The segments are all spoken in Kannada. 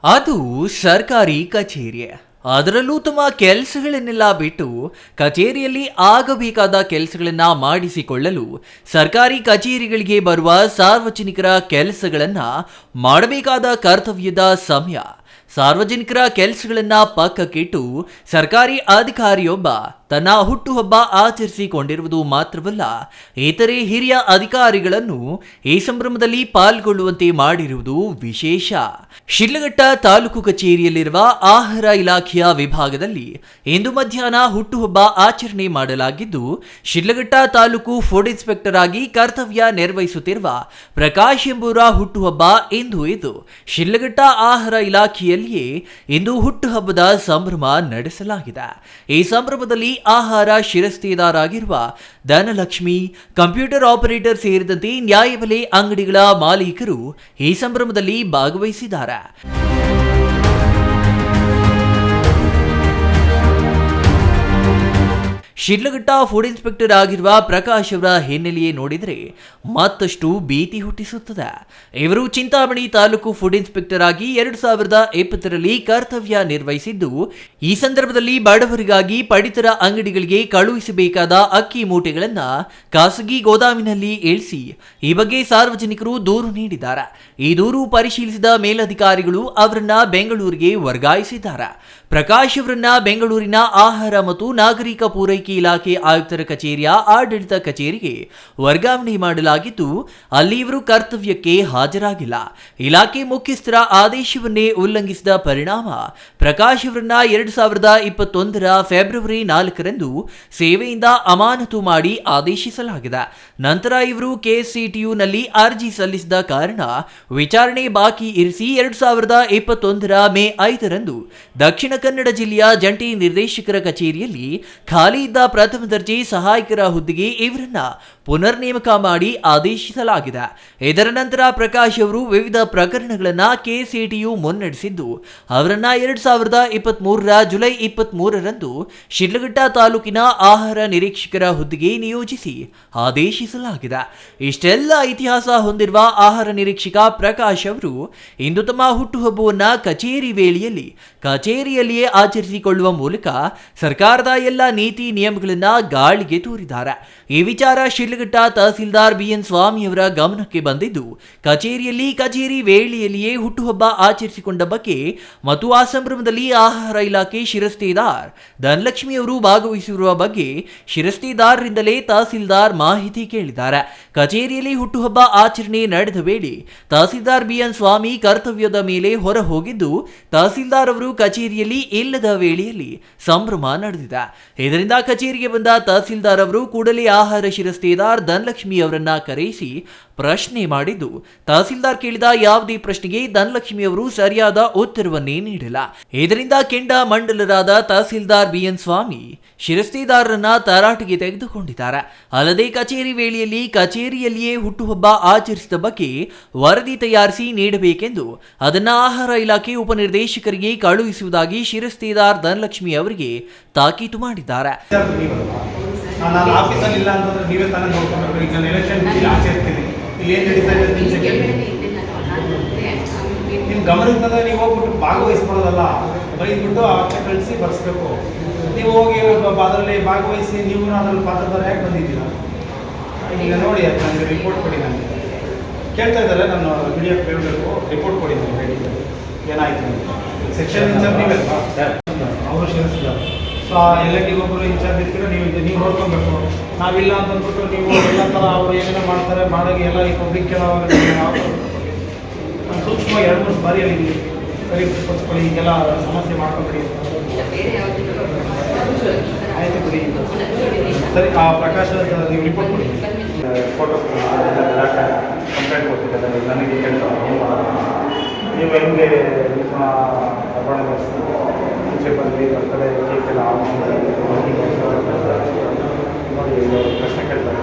ಅದು ಸರ್ಕಾರಿ ಕಚೇರಿ. ಅದರಲ್ಲೂ ತಮ್ಮ ಕೆಲಸಗಳನ್ನೆಲ್ಲ ಬಿಟ್ಟು ಕಚೇರಿಯಲ್ಲಿ ಆಗಬೇಕಾದ ಕೆಲಸಗಳನ್ನ ಮಾಡಿಸಿಕೊಳ್ಳಲು ಸರ್ಕಾರಿ ಕಚೇರಿಗಳಿಗೆ ಬರುವ ಸಾರ್ವಜನಿಕರ ಕೆಲಸಗಳನ್ನ ಮಾಡಬೇಕಾದ ಕರ್ತವ್ಯದ ಸಮಯ. ಸಾರ್ವಜನಿಕರ ಕೆಲಸಗಳನ್ನ ಪಕ್ಕಕ್ಕಿಟ್ಟು ಸರ್ಕಾರಿ ಅಧಿಕಾರಿಯೊಬ್ಬ ತನ್ನ ಹುಟ್ಟುಹಬ್ಬ ಆಚರಿಸಿಕೊಂಡಿರುವುದು ಮಾತ್ರವಲ್ಲ, ಇತರೆ ಹಿರಿಯ ಅಧಿಕಾರಿಗಳನ್ನು ಈ ಸಂಭ್ರಮದಲ್ಲಿ ಪಾಲ್ಗೊಳ್ಳುವಂತೆ ಮಾಡಿರುವುದು ವಿಶೇಷ. ಶಿಡ್ಲಘಟ್ಟ ತಾಲೂಕು ಕಚೇರಿಯಲ್ಲಿರುವ ಆಹಾರ ಇಲಾಖೆಯ ವಿಭಾಗದಲ್ಲಿ ಇಂದು ಮಧ್ಯಾಹ್ನ ಹುಟ್ಟುಹಬ್ಬ ಆಚರಣೆ ಮಾಡಲಾಗಿದ್ದು, ಶಿಡ್ಲಘಟ್ಟ ತಾಲೂಕು ಫುಡ್ ಇನ್ಸ್ಪೆಕ್ಟರ್ ಆಗಿ ಕರ್ತವ್ಯ ನಿರ್ವಹಿಸುತ್ತಿರುವ ಪ್ರಕಾಶ್ ಎಂಬುವರ ಹುಟ್ಟುಹಬ್ಬ ಇಂದು. ಇದು ಶಿಡ್ಲಘಟ್ಟ ಆಹಾರ ಇಲಾಖೆಯಲ್ಲಿಯೇ ಇಂದು ಹುಟ್ಟುಹಬ್ಬದ ಸಂಭ್ರಮ ನಡೆಸಲಾಗಿದೆ. ಈ ಸಂಭ್ರಮದಲ್ಲಿ ಆಹಾರ ಶಿರಸ್ತೇದಾರಾಗಿರುವ ಧನಲಕ್ಷ್ಮಿ, ಕಂಪ್ಯೂಟರ್ ಆಪರೇಟರ್ ಸೇರಿದಂತೆ ನ್ಯಾಯಬೆಲೆ ಅಂಗಡಿಗಳ ಮಾಲೀಕರು ಈ ಸಂಭ್ರಮದಲ್ಲಿ ಭಾಗವಹಿಸಿದ್ದಾರೆ. ಶಿಡ್ಲಘಟ್ಟ ಫುಡ್ ಇನ್ಸ್ಪೆಕ್ಟರ್ ಆಗಿರುವ ಪ್ರಕಾಶ್ ಅವರ ಹಿನ್ನೆಲೆಯೇ ನೋಡಿದರೆ ಮತ್ತಷ್ಟು ಭೀತಿ ಹುಟ್ಟಿಸುತ್ತದೆ. ಇವರು ಚಿಂತಾಮಣಿ ತಾಲೂಕು ಫುಡ್ ಇನ್ಸ್ಪೆಕ್ಟರ್ ಆಗಿ 2020ರಲ್ಲಿ ಕರ್ತವ್ಯ ನಿರ್ವಹಿಸಿದ್ದು, ಈ ಸಂದರ್ಭದಲ್ಲಿ ಬಡವರಿಗಾಗಿ ಪಡಿತರ ಅಂಗಡಿಗಳಿಗೆ ಕಳುಹಿಸಬೇಕಾದ ಅಕ್ಕಿ ಮೂಟೆಗಳನ್ನು ಖಾಸಗಿ ಗೋದಾಮಿನಲ್ಲಿ ಇಳಿಸಿ ಈ ಬಗ್ಗೆ ಸಾರ್ವಜನಿಕರು ದೂರು ನೀಡಿದ್ದಾರೆ. ಈ ದೂರು ಪರಿಶೀಲಿಸಿದ ಮೇಲಧಿಕಾರಿಗಳು ಅವರನ್ನ ಬೆಂಗಳೂರಿಗೆ ವರ್ಗಾಯಿಸಿದ್ದಾರೆ. ಪ್ರಕಾಶ್ ಅವರನ್ನ ಬೆಂಗಳೂರಿನ ಆಹಾರ ಮತ್ತು ನಾಗರಿಕ ಪೂರೈಕೆ ಇಲಾಖೆ ಆಯುಕ್ತರ ಕಚೇರಿಯ ಆಡಳಿತ ಕಚೇರಿಗೆ ವರ್ಗಾವಣೆ ಮಾಡಲಾಗಿದ್ದು, ಅಲ್ಲಿ ಇವರು ಕರ್ತವ್ಯಕ್ಕೆ ಹಾಜರಾಗಿಲ್ಲ. ಇಲಾಖೆ ಮುಖ್ಯಸ್ಥರ ಆದೇಶವನ್ನೇ ಉಲ್ಲಂಘಿಸಿದ ಪರಿಣಾಮ ಪ್ರಕಾಶ್ ಅವರನ್ನ 2021ರ ಫೆಬ್ರವರಿ 4ರಂದು ಸೇವೆಯಿಂದ ಅಮಾನತು ಮಾಡಿ ಆದೇಶಿಸಲಾಗಿದೆ. ನಂತರ ಇವರು ಕೆಎಸ್ಸಿಟಿಯುನಲ್ಲಿ ಅರ್ಜಿ ಸಲ್ಲಿಸಿದ ಕಾರಣ ವಿಚಾರಣೆ ಬಾಕಿ ಇರಿಸಿ 2021ರ ಮೇ 5ರಂದು ದಕ್ಷಿಣ ಕನ್ನಡ ಜಿಲ್ಲೆಯ ಜಂಟಿ ನಿರ್ದೇಶಕರ ಕಚೇರಿಯಲ್ಲಿ ಖಾಲಿ ಇದ್ದ ಪ್ರಥಮ ದರ್ಜೆ ಸಹಾಯಕರ ಹುದ್ದೆಗೆ ಇವರನ್ನ ಪುನರ್ ನೇಮಕ ಮಾಡಿ ಆದೇಶಿಸಲಾಗಿದೆ. ಇದರ ನಂತರ ಪ್ರಕಾಶ್ ಅವರು ವಿವಿಧ ಪ್ರಕರಣಗಳನ್ನ ಕೆಸಿಟಿಯು ಮುನ್ನಡೆಸಿದ್ದು, ಅವರನ್ನ 2023ರ ಜುಲೈ 23ರಂದು ಶಿಡ್ಲಘಟ್ಟ ತಾಲೂಕಿನ ಆಹಾರ ನಿರೀಕ್ಷಕರ ಹುದ್ದೆಗೆ ನಿಯೋಜಿಸಿ ಆದೇಶಿಸಲಾಗಿದೆ. ಇಷ್ಟೆಲ್ಲ ಇತಿಹಾಸ ಹೊಂದಿರುವ ಆಹಾರ ನಿರೀಕ್ಷಕ ಪ್ರಕಾಶ್ ಅವರು ಇಂದು ತಮ್ಮ ಹುಟ್ಟುಹಬ್ಬವನ್ನ ಕಚೇರಿ ವೇಳೆಯಲ್ಲಿ ಕಚೇರಿಯಲ್ಲಿಯೇ ಆಚರಿಸಿಕೊಳ್ಳುವ ಮೂಲಕ ಸರ್ಕಾರದ ಎಲ್ಲ ನೀತಿ ನಿಯಮಗಳನ್ನ ಗಾಳಿಗೆ ತೂರಿದ್ದಾರೆ. ಈ ವಿಚಾರ ಶಿಡ್ಲಘಟ್ಟ ತಹಸೀಲ್ದಾರ್ ಬಿಎನ್ ಸ್ವಾಮಿ ಅವರ ಗಮನಕ್ಕೆ ಬಂದಿದ್ದು, ಕಚೇರಿಯಲ್ಲಿ ಕಚೇರಿ ವೇಳೆಯಲ್ಲಿಯೇ ಹುಟ್ಟುಹಬ್ಬ ಆಚರಿಸಿಕೊಂಡ ಬಗ್ಗೆ ಮತ್ತು ಆ ಸಂಭ್ರಮದಲ್ಲಿ ಆಹಾರ ಇಲಾಖೆ ಶಿರಸ್ತೇದಾರ್ ಧನಲಕ್ಷ್ಮಿ ಅವರು ಭಾಗವಹಿಸಿರುವ ಬಗ್ಗೆ ಶಿರಸ್ತೇದಾರರಿಂದಲೇ ತಹಸೀಲ್ದಾರ್ ಮಾಹಿತಿ ಕೇಳಿದ್ದಾರೆ. ಕಚೇರಿಯಲ್ಲಿ ಹುಟ್ಟುಹಬ್ಬ ಆಚರಣೆ ನಡೆದ ವೇಳೆ ತಹಸೀಲ್ದಾರ್ ಬಿಎನ್ ಸ್ವಾಮಿ ಕರ್ತವ್ಯದ ಮೇಲೆ ಹೊರ ಹೋಗಿದ್ದು, ತಹಸೀಲ್ದಾರ್ ಅವರು ಕಚೇರಿಯಲ್ಲಿ ಇಲ್ಲದ ವೇಳೆಯಲ್ಲಿ ಸಂಭ್ರಮ ನಡೆದಿದೆ. ಇದರಿಂದ ಕಚೇರಿಗೆ ಬಂದ ತಹಸೀಲ್ದಾರ್ ಅವರು ಕೂಡಲೇ ಆಹಾರ ಶಿರಸ್ತೇದಾರ್ ಧನಲಕ್ಷ್ಮಿ ಅವರನ್ನ ಕರೆಯಿಸಿ ಪ್ರಶ್ನೆ ಮಾಡಿದ್ದು, ತಹಸೀಲ್ದಾರ್ ಕೇಳಿದ ಯಾವುದೇ ಪ್ರಶ್ನೆಗೆ ಧನಲಕ್ಷ್ಮಿ ಅವರು ಸರಿಯಾದ ಉತ್ತರವನ್ನೇ ನೀಡಿಲ್ಲ. ಇದರಿಂದ ಕೆಂಡ ಮಂಡಲರಾದ ತಹಸೀಲ್ದಾರ್ ಬಿಎನ್ ಸ್ವಾಮಿ ಶಿರಸ್ತೇದಾರರನ್ನ ತರಾಟೆಗೆ ತೆಗೆದುಕೊಂಡಿದ್ದಾರೆ. ಅಲ್ಲದೆ ಕಚೇರಿ ವೇಳೆಯಲ್ಲಿ ಕಚೇರಿಯಲ್ಲಿಯೇ ಹುಟ್ಟುಹಬ್ಬ ಆಚರಿಸಿದ ಬಗ್ಗೆ ವರದಿ ತಯಾರಿಸಿ ನೀಡಬೇಕೆಂದು ಅದನ್ನ ಆಹಾರ ಇಲಾಖೆ ಉಪನಿರ್ದೇಶಕರಿಗೆ ಕಳುಹಿಸುವುದಾಗಿ ಶಿರಸ್ತೇದಾರ್ ಧನಲಕ್ಷ್ಮಿ ಅವರಿಗೆ ತಾಕೀತು ಮಾಡಿದ್ದಾರೆ. ನಾನು ಆಫೀಸಲ್ಲಿ ಇಲ್ಲ ಅಂತಂದ್ರೆ ನೀವೇ ತಾನೇ ನೋಡ್ಕೊಬೇಕು. ಈಗ ನಾನು ಎಲೆಕ್ಷನ್ ಆಚೆ ಇರ್ತೀನಿ, ಇಲ್ಲಿ ಏನು ನಡೀತಾ ಇದೆ ನಿಮ್ಮ ಗಮನಕ್ಕೆ ನೀವು ಹೋಗ್ಬಿಟ್ಟು ಭಾಗವಹಿಸ್ಕೊಳ್ಳೋದಲ್ಲ, ಬೈದ್ಬಿಟ್ಟು ಆಚೆ ಕಳಿಸಿ ಬರ್ಸ್ಬೇಕು. ನೀವು ಹೋಗಿ ಅದರಲ್ಲಿ ಭಾಗವಹಿಸಿ ನೀವು ಅದರಲ್ಲಿ ಪಾತ್ರಧಾರ ಯಾಕೆ ಬಂದಿದ್ದೀರಾ? ಈಗ ನೋಡಿ, ಅದು ನನಗೆ ರಿಪೋರ್ಟ್ ಕೊಡಿ. ನನಗೆ ಕೇಳ್ತಾ ಇದ್ದಾರೆ, ನಾನು ವಿಡಿಯೋ ಕೇಳಬೇಕು, ರಿಪೋರ್ಟ್ ಕೊಡಿ ನನಗೆ. ಏನಾಯ್ತು ಸೆಕ್ಷನ್ ಇನ್ಚಾರ್ಜ್ ನೀವಲ್ವಾ ಅವರು ಶಿರಸ್ತಿದ್ದಾರೆ. ಸೊ ಎಲ್ಲಟಿಗೆ ಒಬ್ಬರು ಇನ್ಚಾರ್ಜ್ ಇರ್ತೀರ, ನೀವು ನೋಡ್ಕೊಬೇಕು. ನಾವಿಲ್ಲ ಅಂತಂದ್ಬಿಟ್ಟು ನೀವು ಎಲ್ಲ ಥರ ಅವರು ಏನೇನೋ ಮಾಡ್ತಾರೆ ಮಾಡೋಗಿ ಎಲ್ಲ ಈ ಪಬ್ಲಿಕ್ ಕೇಳೋವಾಗ ಸೂಕ್ಷ್ಮ 2-3 ಬಾರಿ ಅಲ್ಲಿ ಸರಿಪಡಿಸ್ಕೊಳ್ಳಿ. ಈಗೆಲ್ಲ ಸಮಸ್ಯೆ ಮಾಡ್ಕೊಂಡ್ಬಿಡಿ. ಆಯಿತು ಬಿಡಿ, ಸರಿ. ಆ ಪ್ರಕಾಶ್ ನೀವು ರಿಪೋರ್ಟ್ ಕೊಡಿ, ಫೋಟೋ ಕಂಪ್ಲೇಂಟ್ ಕೊಡ್ತಿದ್ದಾರೆ. ನನಗೆ ಕೇಳ್ತಾರೆ ನೀವು ಹೆಂಗೆ ನಿಮ್ಮ ಮುಂಚೆ ಬಂದು ಬರ್ತಡೆ ಕೇಕ್ ಎಲ್ಲ ನೋಡಿ ಪ್ರಶ್ನೆ ಕೇಳ್ತಾರೆ.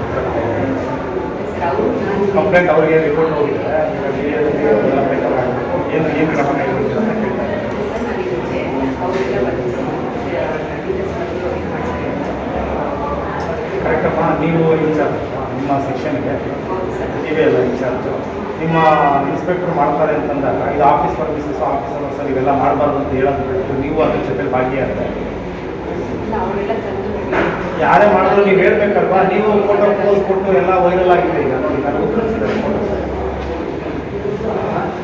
ಕಂಪ್ಲೇಂಟ್ ಅವರಿಗೆ ರಿಪೋರ್ಟ್ ಹೋಗಿದೆ. ಏನು ಏನು ಕ್ರಮ ಕೈಗೊಳ್ತೀರ ಅಂತ ಕೇಳ್ತಾರೆ. ಕರೆಕ್ಟಪ್ಪ, ನೀವು ಇನ್ಚಾರ್ಜ್, ನಿಮ್ಮ ನಿಮ್ಮ ಸೆಕ್ಷನ್ಗೆ ನೀವೇ ಎಲ್ಲ ಇನ್ಚಾರ್ಜು. ನಿಮ್ಮ ಇನ್ಸ್ಪೆಕ್ಟರ್ ಮಾಡ್ತಾರೆ ಅಂತಂದಾಗ ಇದು ಆಫೀಸ್ ವರ್ಕರ್ಸಸ್ ಆಫೀಸರ್ ಇವೆಲ್ಲ ಮಾಡಬಾರ್ದು ಅಂತ ಹೇಳೋದು ಬಿಟ್ಟು ನೀವು ಅದ್ರ ಜೊತೆ ಭಾಗಿಯಾದರೆ ಯಾರೇ ಮಾಡಿದ್ರು ನೀವು ಹೇಳ್ಬೇಕಲ್ವಾ. ನೀವು ಫೋಟೋ ಪೋಸ್ ಕೊಟ್ಟು ಎಲ್ಲ ವೈರಲ್ ಆಗಿದೆ. ಈಗ ನೋಡಿ ನಾನು ಕಳಿಸಿದ್ದಾರೆ ಫೋಟೋಸ್.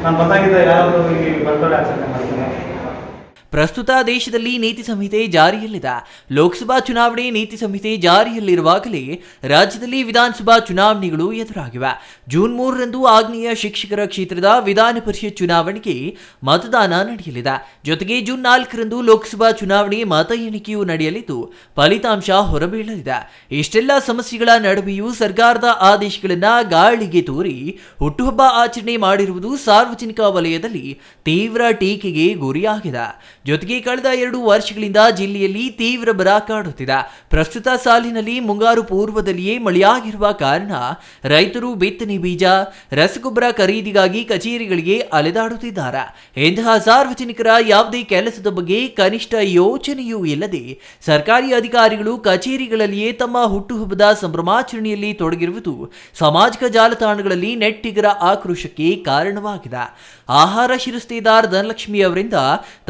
ನಾನು ಗೊತ್ತಾಗಿದೆ ಯಾರಾದರೂ ಇಲ್ಲಿ ಬರ್ತ್ಡೇ ಆಚರಣೆ ಮಾಡ್ತೀನಿ. ಪ್ರಸ್ತುತ ದೇಶದಲ್ಲಿ ನೀತಿ ಸಂಹಿತೆ ಜಾರಿಯಲ್ಲಿದೆ. ಲೋಕಸಭಾ ಚುನಾವಣೆ ನೀತಿ ಸಂಹಿತೆ ಜಾರಿಯಲ್ಲಿರುವಾಗಲೇ ರಾಜ್ಯದಲ್ಲಿ ವಿಧಾನಸಭಾ ಚುನಾವಣೆಗಳು ಎದುರಾಗಿವೆ. ಜೂನ್ 3ರಂದು ಆಗ್ನೇಯ ಶಿಕ್ಷಕರ ಕ್ಷೇತ್ರದ ವಿಧಾನ ಪರಿಷತ್ ಚುನಾವಣೆಗೆ ಮತದಾನ ನಡೆಯಲಿದೆ. ಜೊತೆಗೆ ಜೂನ್ 4ರಂದು ಲೋಕಸಭಾ ಚುನಾವಣೆ ಮತ ಎಣಿಕೆಯೂ ನಡೆಯಲಿದ್ದು ಫಲಿತಾಂಶ ಹೊರಬೀಳಲಿದೆ. ಇಷ್ಟೆಲ್ಲ ಸಮಸ್ಯೆಗಳ ನಡುವೆಯೂ ಸರ್ಕಾರದ ಆದೇಶಗಳನ್ನು ಗಾಳಿಗೆ ತೂರಿ ಹುಟ್ಟುಹಬ್ಬ ಆಚರಣೆ ಮಾಡಿರುವುದು ಸಾರ್ವಜನಿಕ ವಲಯದಲ್ಲಿ ತೀವ್ರ ಟೀಕೆಗೆ ಗುರಿಯಾಗಿದೆ. ಜೊತೆಗೆ ಕಳೆದ 2 ವರ್ಷಗಳಿಂದ ಜಿಲ್ಲೆಯಲ್ಲಿ ತೀವ್ರ ಬರ ಕಾಡುತ್ತಿದೆ. ಪ್ರಸ್ತುತ ಸಾಲಿನಲ್ಲಿ ಮುಂಗಾರು ಪೂರ್ವದಲ್ಲಿಯೇ ಮಳೆಯಾಗಿರುವ ಕಾರಣ ರೈತರು ಬಿತ್ತನೆ ಬೀಜ, ರಸಗೊಬ್ಬರ ಖರೀದಿಗಾಗಿ ಕಚೇರಿಗಳಿಗೆ ಅಲೆದಾಡುತ್ತಿದ್ದಾರೆ. ಇಂತಹ ಸಾರ್ವಜನಿಕರ ಯಾವುದೇ ಕೆಲಸದ ಬಗ್ಗೆ ಕನಿಷ್ಠ ಯೋಚನೆಯೂ ಇಲ್ಲದೆ ಸರ್ಕಾರಿ ಅಧಿಕಾರಿಗಳು ಕಚೇರಿಗಳಲ್ಲಿಯೇ ತಮ್ಮ ಹುಟ್ಟುಹಬ್ಬದ ಸಂಭ್ರಮಾಚರಣೆಯಲ್ಲಿ ತೊಡಗಿರುವುದು ಸಾಮಾಜಿಕ ಜಾಲತಾಣಗಳಲ್ಲಿ ನೆಟ್ಟಿಗರ ಆಕ್ರೋಶಕ್ಕೆ ಕಾರಣವಾಗಿದೆ. ಆಹಾರ ಶಿರಸ್ತೇದಾರ್ ಧನಲಕ್ಷ್ಮಿ ಅವರಿಂದ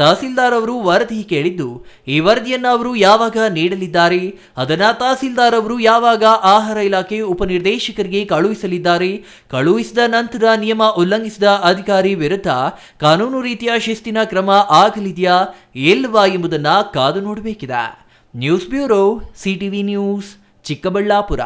ತಹಸೀಲ್ದಾರ್ ಅವರು ವರದಿ ಕೇಳಿದ್ದು, ಈ ವರದಿಯನ್ನು ಅವರು ಯಾವಾಗ ನೀಡಲಿದ್ದಾರೆ, ಅದನ್ನ ತಹಸೀಲ್ದಾರ್ ಅವರು ಯಾವಾಗ ಆಹಾರ ಇಲಾಖೆ ಉಪನಿರ್ದೇಶಕರಿಗೆ ಕಳುಹಿಸಲಿದ್ದಾರೆ, ಕಳುಹಿಸಿದ ನಂತರ ನಿಯಮ ಉಲ್ಲಂಘಿಸಿದ ಅಧಿಕಾರಿ ವಿರುದ್ಧ ಕಾನೂನು ರೀತಿಯ ಶಿಸ್ತಿನ ಕ್ರಮ ಆಗಲಿದೆಯಾ ಇಲ್ಲವಾ ಎಂಬುದನ್ನು ಕಾದು ನೋಡಬೇಕಿದೆ. News bureau, CTV news, Chikkaballapur.